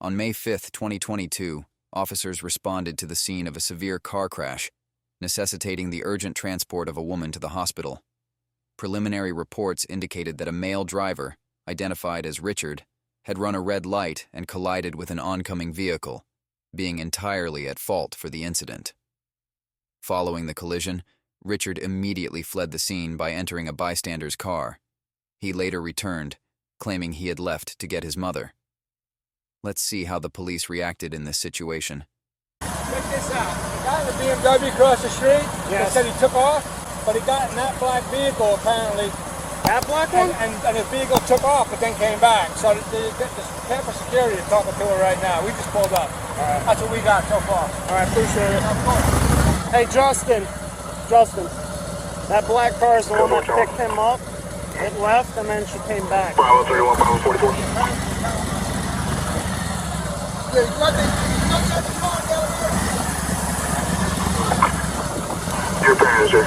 On May 5, 2022, officers responded to the scene of a severe car crash, necessitating the urgent transport of a woman to the hospital. Preliminary reports indicated that a male driver, identified as Richard, had run a red light and collided with an oncoming vehicle, being entirely at fault for the incident. Following the collision, Richard immediately fled the scene by entering a bystander's car. He later returned, claiming he had left to get his mother. Let's see how the police reacted in this situation. Check this out. The guy in the BMW across the street, He said he took off, but he got in that black vehicle apparently. That black one? And his vehicle took off, but then came back. So the Tampa security is talking to her right now. We just pulled up. That's what we got so far. All right, appreciate it. Hey, Justin, that black car is the one that picked him up. It left, and then she came back. Bravo 31, Bravo 44. Your parents, sir.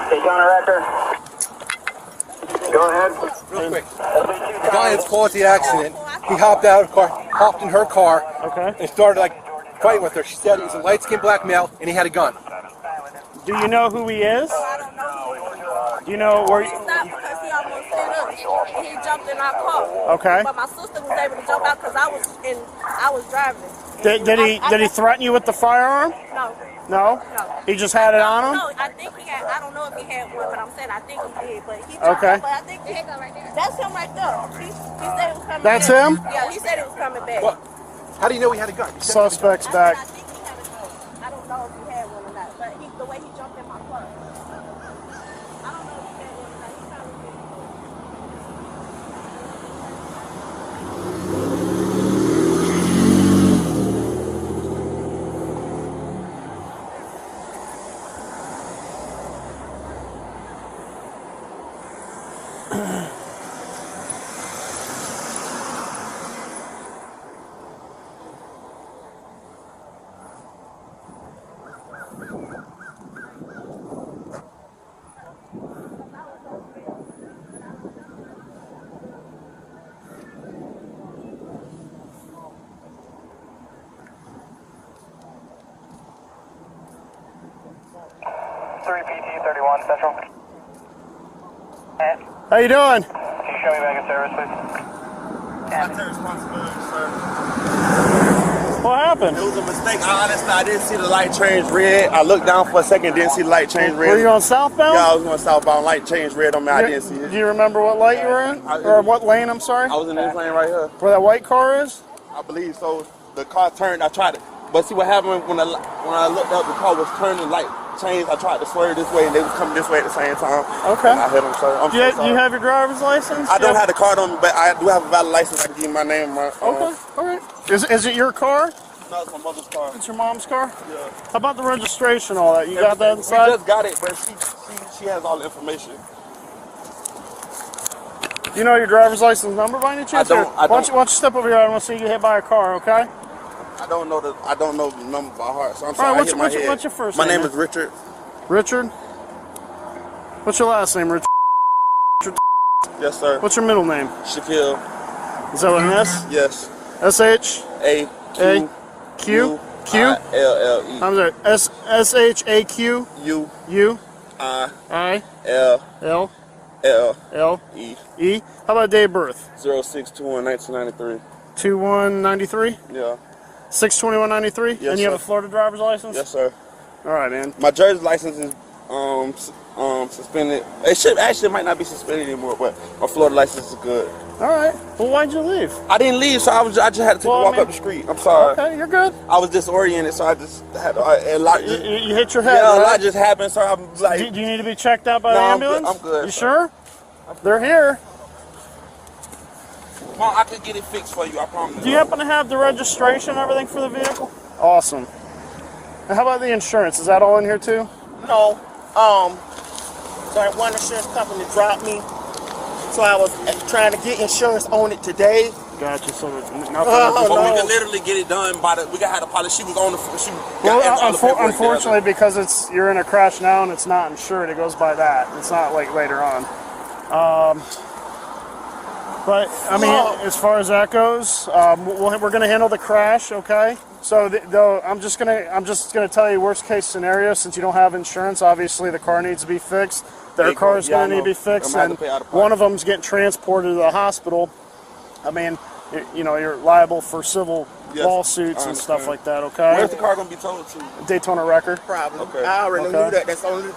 Hey, John Rector. Go ahead. Real quick. The guy that's caused the accident, he hopped out of the car, hopped in her car, and started fighting with her. She said he was a light-skinned black male, and he had a gun. Do you know who he is? I don't know. Do you know where? He stopped because he almost hit us. He jumped in our car. Okay. But my sister was able to jump out because I was driving. Did he threaten you with the firearm? No. No? No. He just had it on him? No, I think he had. I don't know if he had one, but I'm saying I think he did. But he jumped Okay. out, but I think right there. That's him right there. He said he was coming That's back. him? Yeah, he said he was coming back. What? How do you know he had a gun? Suspect's I back. think he had a gun. I don't know if he had one or not, but the way he jumped in my car. I don't know if he had one or not. He probably did. PT 31 Central. How you doing? Can you show me back in service, please? That's your responsibility, sir. What happened? It was a mistake. I didn't see the light change red. I looked down for a second, didn't see the light change red. Were you on southbound? Yeah, I was going southbound. Light changed red on me. I didn't see it. Do you remember what light you were in? Or what lane, I'm sorry? I was in this lane right here. Where that white car is? I believe so. The car turned. I tried to, but see what happened when I looked up, the car was turning, light changed. I tried to swerve this way, and they was coming this way at the same time. Okay. And I hit them, sir. I'm so sorry. You have your driver's license? I don't have the card on me, but I do have a valid license. I can give you my name. My, Okay, all right. Is it your car? No, it's my mother's car. It's your mom's car? Yeah. How about the registration, all that? You got that inside? We just got it, but she has all the information. Do you know your driver's license number by any chance? I don't. Why don't you step over here? I want to see you get hit by a car, okay? I don't know the number by heart, so I'm All sorry. right, what's your first name? My name is Richard. Richard? What's your last name, Richard? Yes, sir. What's your middle name? Shaquille. Is that what an S? Yes. S-H? A Q? Q? I-L-L-E. I'm sorry. S-H-A-Q? U U? I L? L L? E E? How about date of birth? 06/21/1993. 2193? Yeah. 6/21/93? Yes, And you have sir. a Florida driver's license? Yes, sir. All right, man. My Jersey license is suspended. It might not be suspended anymore, but my Florida license is good. All right. Well, why'd you leave? I didn't leave, so I just had to take a walk up the street. I'm sorry. Okay, you're good. I was disoriented, so I just had a lot. You hit your head, Yeah, right? a lot just happened, so I'm like. Do you need to be checked out by the No, ambulance? I'm good. You sure? They're here. Mom, I could get it fixed for you, I promise. Do you happen to have the registration and everything for the vehicle? Awesome. And how about the insurance? Is that all in here too? No. So one insurance company dropped me. So I was trying to get insurance on it today. Gotcha. So nothing. But we can literally get it done by the. We got had a policy. She was on the. She Well, got all the paperwork unfortunately, together. because you're in a crash now and it's not insured, it goes by that. It's not like later on. But I mean, as far as that goes, we're going to handle the crash, okay? So I'm just gonna tell you worst case scenario. Since you don't have insurance, obviously the car needs to be fixed. Their car's going to need to be fixed, and one of them's getting transported to the hospital. I mean, you know, you're liable for civil lawsuits and stuff like that. Okay. Where's the car going to be towed to? Daytona record. Problem. Okay. I already knew that. That's the only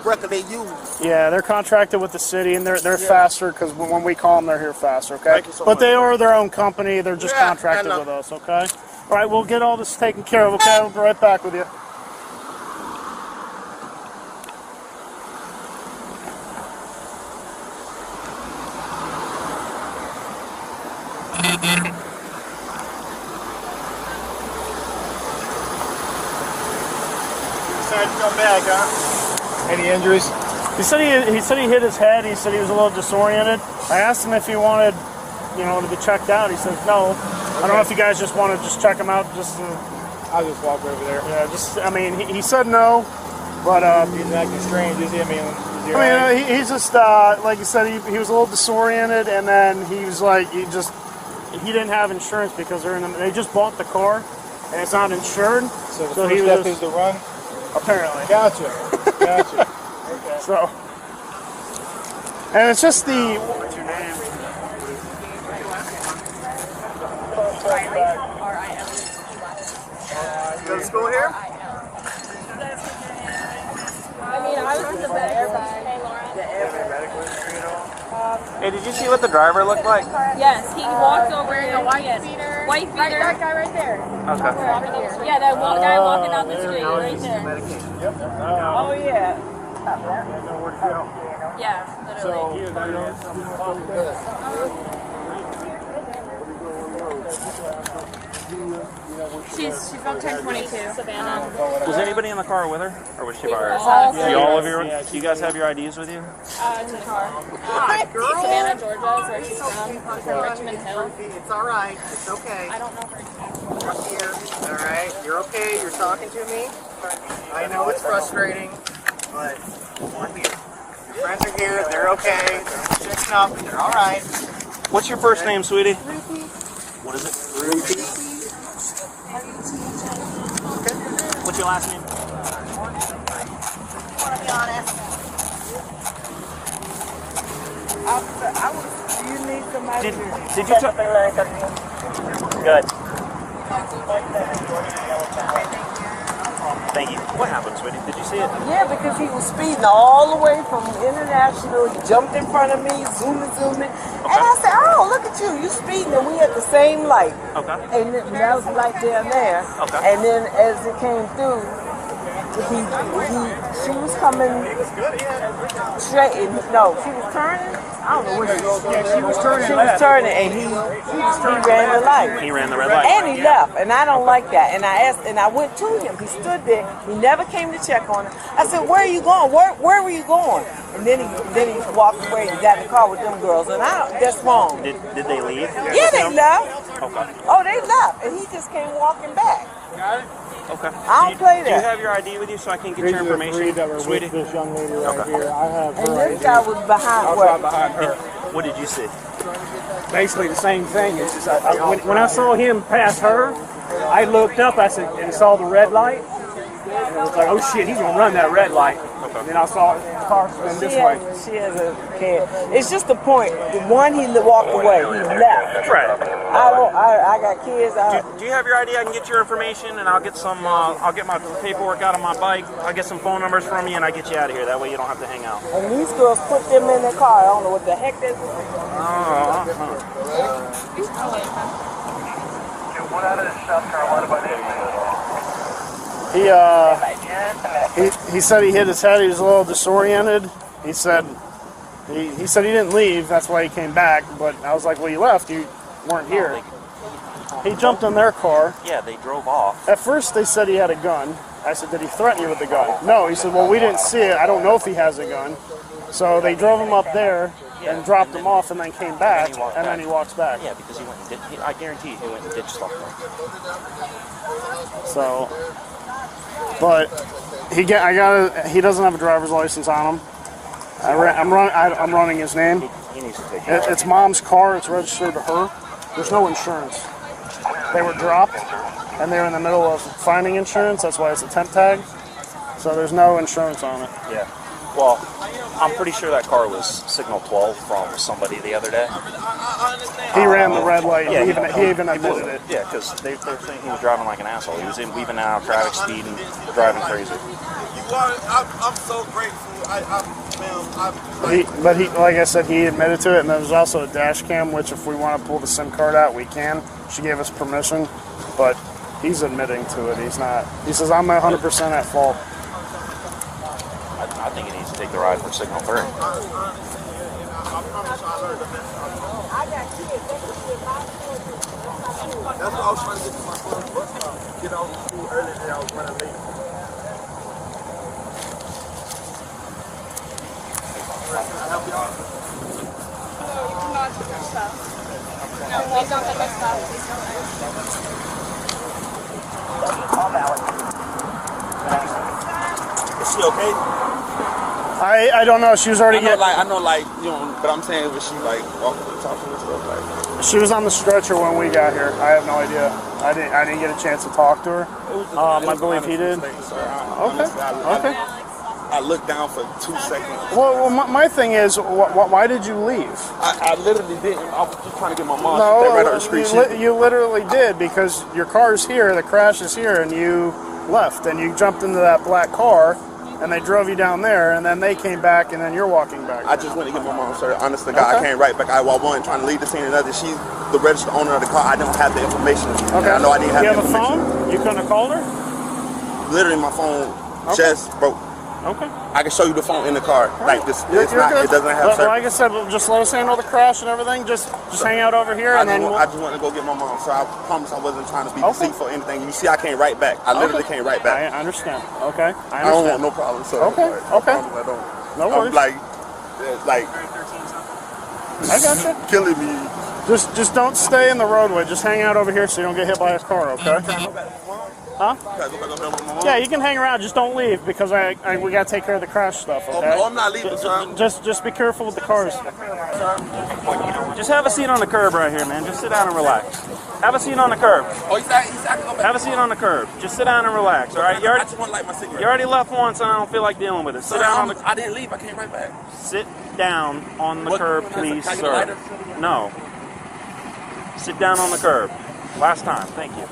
record they use. Yeah, they're contracted with the city, and they're faster because when we call them, they're here faster. Okay. Thank you so but much. they are their own company. They're just contracted with us. Okay. All right, we'll get all this taken care of. Okay, we'll be right back with you. Come back, huh? Any injuries? He said he hit his head. He said he was a little disoriented. I asked him if he wanted, you know, to be checked out. He says no. I don't know if you guys just want to just check him out. I'll just walk over there. Yeah, I mean, he said no, but He's acting strange, is he? I mean, he's just like you said, he was a little disoriented, and then he was like, he didn't have insurance because they just bought the car, and it's not insured. So the first step is to run? Apparently. Gotcha. Okay. So, and it's just the. What's your name? You go to school here? I mean, I was in the back. Hey, did you see what the driver looked like? Yes, he walked over wearing a white beater. White beater. That guy right there. Okay. Yeah, that guy walking down the street right there. Oh, yeah. Yeah, literally. She's from 1022. Savannah. Was anybody in the car with her, or was she by herself? Do you guys have your IDs with you? In the car. Savannah, Georgia is where she's from. She's from Richmond Hill. It's all right. It's okay. I don't know her. I'm here. All right. You're okay. You're talking to me. I know it's frustrating, but we're here. Your friends are here. They're okay. They're checking up. They're all right. What's your first name, sweetie? What is it? Ruthie. What's your last name? I want to be honest. You need somebody Did you talk? Good. Thank you. What happened, sweetie? Did you see it? Yeah, because he was speeding all the way from International. He jumped in front of me, zooming. And I said, oh, look at you. You speeding, and we at the same light. Okay. And that was light down there. Okay. And then as it came through, she was coming straight. No, she was turning. I don't know what she was. Yeah, she was turning. She was turning, and he ran the light. He ran the red light. And he left, and I don't like that. And I asked, and I went to him. He stood there. He never came to check on her. I said, "Where are you going? Where were you going?" And then he walked away and got in the car with them girls. And that's wrong. Did they leave? Yeah, they left. Okay. Oh, they left, and he just came walking back. Okay. I don't play that. Do you have your ID with you so I can get your information, sweetie? This young lady right Okay. here. I have And her this ID. guy was behind behind her. What did you see? Basically the same thing. It's just when I saw him pass her, I looked up. I said and saw the red light. And I was like, oh shit, he's gonna run that red light. And then I saw the car spin this way. She has a kid. It's just the point. The one he walked away, he left. Right. I got kids. Do you have your ID? I can get your information, and I'll get some. I'll get my paperwork out of my bike. I'll get some phone numbers from you, and I get you out of here. That way, you don't have to hang out. And these girls put them in the car. I don't know what the heck they're doing. One out of the South Carolina by name. He said he hit his head. He was a little disoriented. He said he said he didn't leave. That's why he came back. But I was like, well, you left. You weren't here. He jumped in their car. Yeah, they drove off. At first, they said he had a gun. I said, did he threaten you with the gun? No. He said, well, we didn't see it. I don't know if he has a gun. So they drove him up there and dropped him off, and then came back, and then he walks back. Yeah, because he went and did. I guarantee he went and ditched stuff. So, but he doesn't have a driver's license on him. I'm running his name. He needs to take it. It's mom's car. It's registered to her. There's no insurance. They were dropped, and they're in the middle of finding insurance. That's why it's a temp tag. So there's no insurance on it. Yeah. Well, I'm pretty sure that car was signal 12 from somebody the other day. He ran the red light. Yeah, he even admitted it. Yeah, because they're saying he was driving like an asshole. He was weaving out of traffic, speeding, driving crazy. I'm so grateful. But he, like I said, he admitted to it, and there's also a dash cam, which if we want to pull the SIM card out, we can. She gave us permission, but he's admitting to it. He's not. He says, I'm 100% at fault. I think he needs to take the ride for signal 3. That's what I was trying to get to my son's bus stop. Get out of school early today. I was running late. Is she okay? I don't know. She was already I know, but I'm saying, was she like walking to the top and stuff? Like, she was on the stretcher when we got here. I have no idea. I didn't get a chance to talk to her. I believe he did. Okay. I looked down for 2 seconds. Well, my thing is, why did you leave? I literally didn't. I was just trying to get my mom No, right out the street. you literally did, because your car's here, the crash is here, and you left, and you jumped into that black car, and they drove you down there, and then they came back, and then you're walking back. I just went to get my mom, sir. Honest to God, I came right back. I wasn't trying to leave the scene or nothing. She's the registered owner of the car. I don't have the information. Okay. I know I didn't have you the have information. a phone? You couldn't have called her? Literally, my phone just broke. Okay. I can show you the phone in the car. Like this, You're it's not. good. It doesn't have. Like I said, just let us handle the crash and everything. Just hang out over here, and then I just want to go get my mom. So I promise I wasn't trying to be deceitful or anything. You see, I came right back. I literally came right back. I understand. Okay. I don't want no problem, sir. Okay. Okay. I don't. No worries. Like, I got you. Killing me. Just don't stay in the roadway. Just hang out over here so you don't get hit by a car. Okay. Huh? Yeah, you can hang around. Just don't leave, because we gotta take care of the crash stuff. Okay. No, I'm not leaving, sir. Just be careful with the cars. Just have a seat on the curb right here, man. Just sit down and relax. Have a seat on the curb. Oh, he's Have a seat on the curb. Just sit down and relax, all right? I just want to light my cigarette. You already left once, and I don't feel like dealing with it. Sit down on the. I didn't leave. I came right back. Sit down on the curb, please, can I get a sir. lighter? No. Sit down on the curb. Last time. Thank you.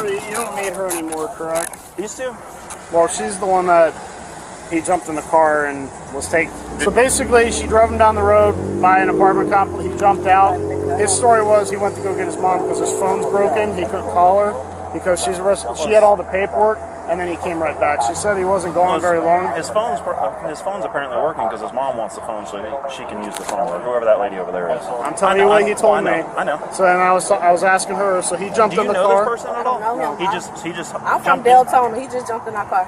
You don't need her anymore, correct? These two? Well, she's the one that he jumped in the car and was taken. So basically, she drove him down the road by an apartment complex. He jumped out. His story was he went to go get his mom because his phone's broken. He couldn't call her because she had all the paperwork, and then he came right back. She said he wasn't going very long. His phone's apparently working because his mom wants the phone so she can use the phone, or whoever that lady over there is. I'm telling you what he told me. I know. So then I was asking her. So he jumped in the car. Do you know this person at all? No. He just. I'm from Deltona. He just jumped in our car.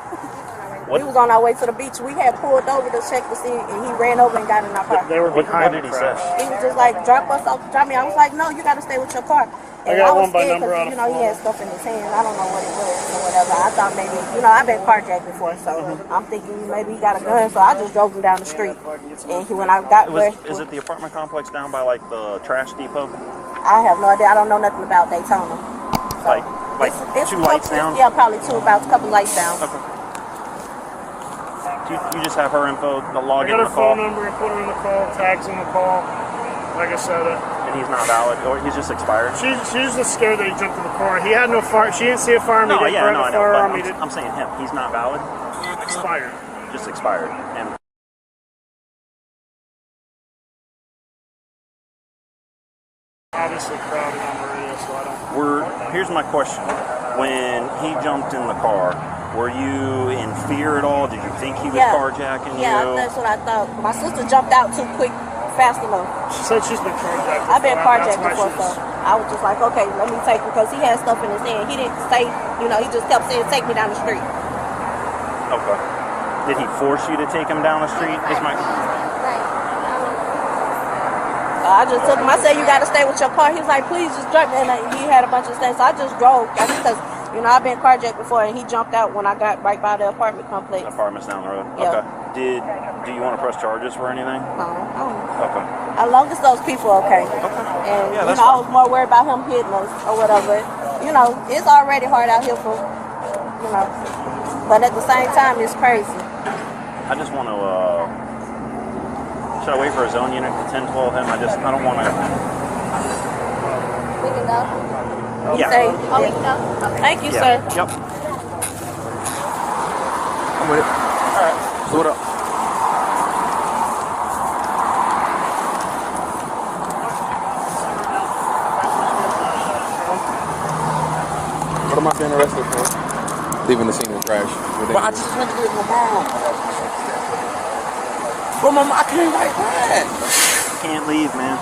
We was on our way to the beach. We had pulled over to check to see, and he ran over and got in our car. They were behind What did the he say? crash. He was just like, drop me. I was like, no, you got to stay with your car. And I got was one by scared number out of he had stuff in his hand. I don't know what it was or whatever. I thought maybe, I've been carjacked before, so I'm thinking maybe he got a gun. So I just drove him down the street. And when I got there, Is it the apartment complex down by like the trash depot? I have no idea. I don't know nothing about Daytona. So Like it's two lights down? Yeah, probably about a couple lights down. Okay. You just have her info, the I log in got the her call, phone number and put her in the call, tags in the call. Like I said, and he's not valid, or he's just expired. she's just scared that he jumped in the car. He had no fire. She didn't see a firearm. No, He didn't grab a I know. firearm. But He didn't I'm saying him. He's not valid. expired. Just expired. And Obviously crowded on the radio, so I don't. here's my question: when he jumped in the car, were you in fear at all? Did you think he was carjacking you? Yeah, that's what I thought. My sister jumped out too quick, fast enough. She said she's been carjacked. I've been carjacked That's why before, so I was just like, okay, let me take him, because he had stuff in his hand. He didn't say, he just kept saying, take me down the street. Okay. Did he force you to take him down the street? I just took him. I said, you got to stay with your car. He was like, please just drive me. And he had a bunch of things. So I just drove. Because You know, I've been carjacked before, and he jumped out when I got right by the apartment complex. Apartments down the road. Yeah. Okay. Do you want to press charges for anything? No, I don't. Okay. As long as those people are okay. And, Yeah, you that's know, I was more worried about him hitting us or whatever. You know, it's already hard out here for, you know. But at the same time, it's crazy. I just want to, should I wait for a zone unit to 10-12 him? I don't want to. We can go. Yeah. Say, oh, we can go. Okay. Thank you, sir. Yep. I'm with it. All right. So what up? What am I being arrested for? Leaving the scene of the crash. But I just went to get my mom. But mom, I came right back. Can't leave, man.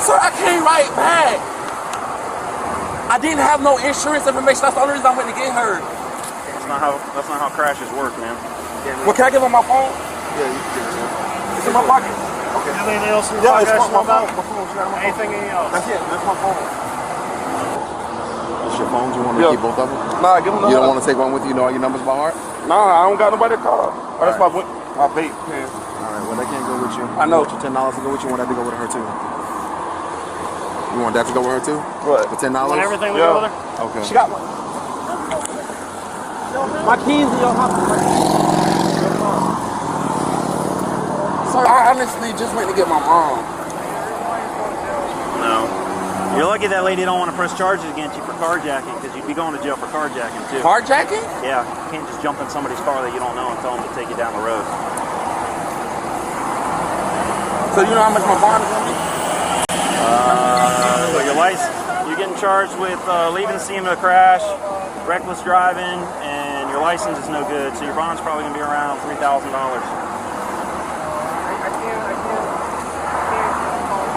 Sir, I came right back. I didn't have no insurance information. That's the only reason I went to get her. That's not how crashes work, man. Well, can I give her my phone? Yeah, you can get it. It's in my pocket. Okay. Anything else? Yeah, it's my phone. Anything else? That's it. That's my phone. It's your phones. You want to keep both of them? Nah, give them the You don't want to take one with you? You know all your numbers by heart? Nah, I don't got nobody to call. Oh, that's my vape. Yeah. All right. Well, they can't go with you. I know. You want your $10 to go with you. You want that to go with her too? You want that to go with her too? What? For $10? Want everything to go with her? Okay. She got one. My keys in your house. Sir, I honestly just went to get my mom. No. You're lucky that lady don't want to press charges against you for carjacking, because you'd be going to jail for carjacking too. Carjacking? Yeah. You can't just jump in somebody's car that you don't know and tell them to take you down the road. So you know how much my bond is gonna be? So your license, you're getting charged with leaving the scene of a crash, reckless driving, and your license is no good. So your bond's probably gonna be around $3,000.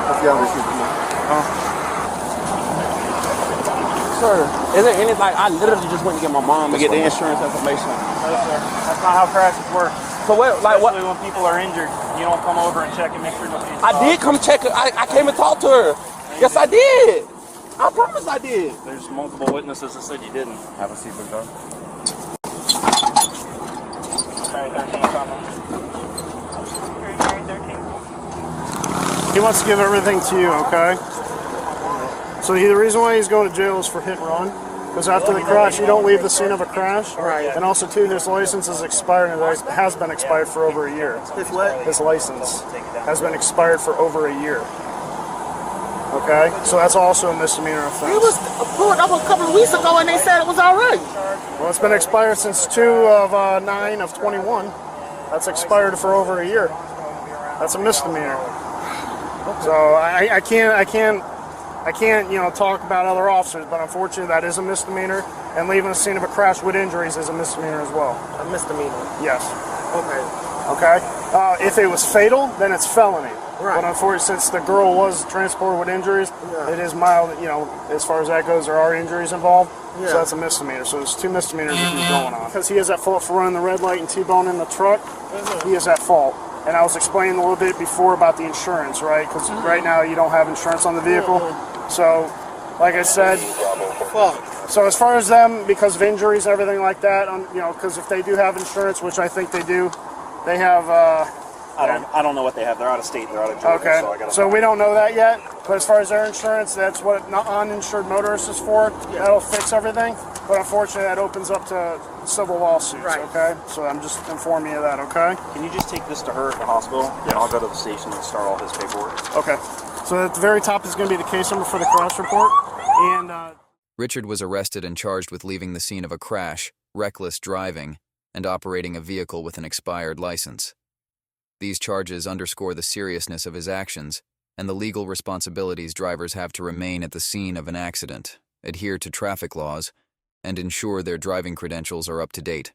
Let's get on this shit. Sir, is there any, like, I literally just went to get my mom to get the insurance information. No, sir. That's not how crashes work. So what, like what? Especially when people are injured, you don't come over and check and make sure nobody's I did come check her. I came and talked to her. Yes, I did. I promise I did. There's multiple witnesses that said you didn't. Have a seat, big dog. He wants to give everything to you, okay? So the reason why he's going to jail is for hit and run. Because after the crash, you don't leave the scene of a crash. Right. And also, too, his license is expired and it has been expired for over a year. His what? His license has been expired for over a year. Okay? So that's also a misdemeanor offense. It was pulled up a couple of weeks ago and they said it was all right. Well, it's been expired since 2/9/21. That's expired for over a year. That's a misdemeanor. So I can't, talk about other officers, but unfortunately that is a misdemeanor, and leaving the scene of a crash with injuries is a misdemeanor as well. A misdemeanor. Yes. Okay. Okay. If it was fatal, then it's felony. Right. But unfortunately, since the girl was transported with injuries, it is mild. As far as that goes, there are injuries involved. Yeah. So that's a misdemeanor. So there's two misdemeanors that he's going on. Because he is at fault for running the red light and T-boning the truck. He is at fault. And I was explaining a little bit before about the insurance, right? Because right now you don't have insurance on the vehicle. So, like I said, so as far as them, because of injuries and everything like that, because if they do have insurance, which I think they do, they have. I don't know what they have. They're out of state. They're out of Georgia. Okay. So we don't know that yet. But as far as their insurance, that's what uninsured motorists is for. That'll fix everything. But unfortunately, that opens up to civil lawsuits. Right. Okay. So I'm just informing you of that. Okay. Can you just take this to her at the hospital? Yeah. I'll go to the station and start all his paperwork. Okay. So at the very top is going to be the case number for the crash report. And Richard was arrested and charged with leaving the scene of a crash, reckless driving, and operating a vehicle with an expired license. These charges underscore the seriousness of his actions and the legal responsibilities drivers have to remain at the scene of an accident, adhere to traffic laws, and ensure their driving credentials are up to date.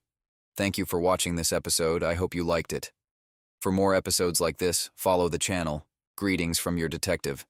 Thank you for watching this episode. I hope you liked it. For more episodes like this, follow the channel. Greetings from your detective.